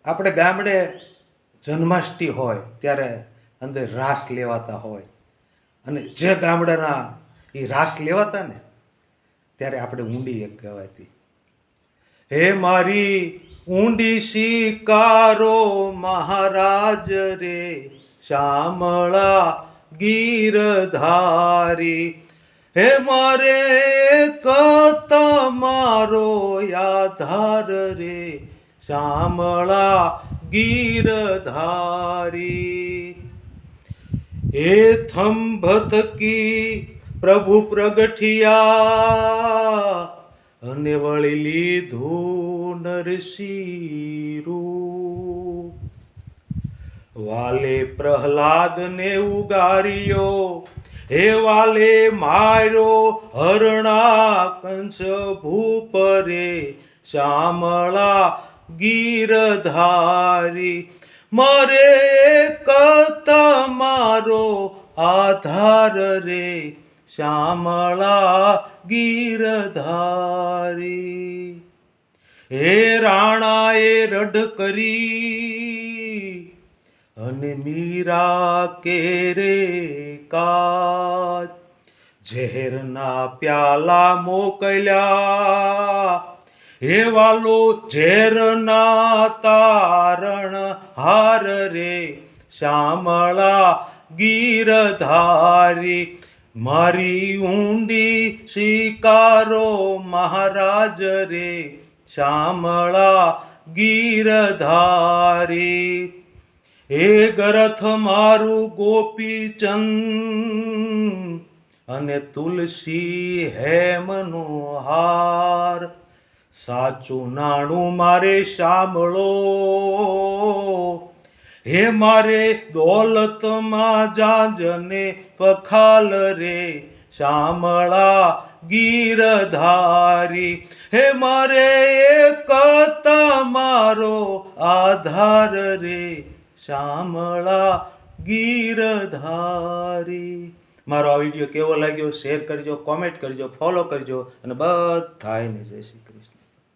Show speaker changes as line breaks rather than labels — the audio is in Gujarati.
આપણે ગામડે જન્માષ્ટમી હોય ત્યારે અંદર રાસ લેવાતા હોય, અને જે ગામડાના એ રાસ લેવાતા ને ત્યારે આપણે ઊંડી એક ગવાતી, હે મારી ઊંડી શિકારો મહારાજ રે, શામળા ગીરધારી, હે મારે કત મારો આધાર રે, શામળા ગીરધારી. હે થંભતકી પ્રભુ પ્રગઠિયા, અને વળી લીધું નરસિંહ. વાલે પ્રહલાદ ને ઉગાર્યો, હે વાલે માર્યો હરણા કંસ ભૂપરે, શામળા ગીરધારી, મારે કત મારો આધાર રે, શામળા ગીરધારી. હે રાણાએ રડ કરી, અને મીરા કેરે કાજ, ઝેરના પ્યાલા મોકલ્યા, હે વાલો ઝેરના તારણ હાર રે, શામળા ગીરધારી, મારી ઊંડી શિકારો મહારાજ રે, શામળા ગીરધારી. હે ગરથ મારું ગોપીચંદ, અને તુલસી હેમનો હાર, સાચું નાણું મારે શામળો, હે મારે દોલતમાં જાજને પખાલ રે, શામળા ગીરધારી, હે મારે કત મારો આધાર રે, શામળા ગીરધારી. મારો આ વિડીયો કેવો લાગ્યો શેર કરજો, કોમેન્ટ કરજો, ફોલો કરજો, અને બધાયને જય શ્રી કૃષ્ણ.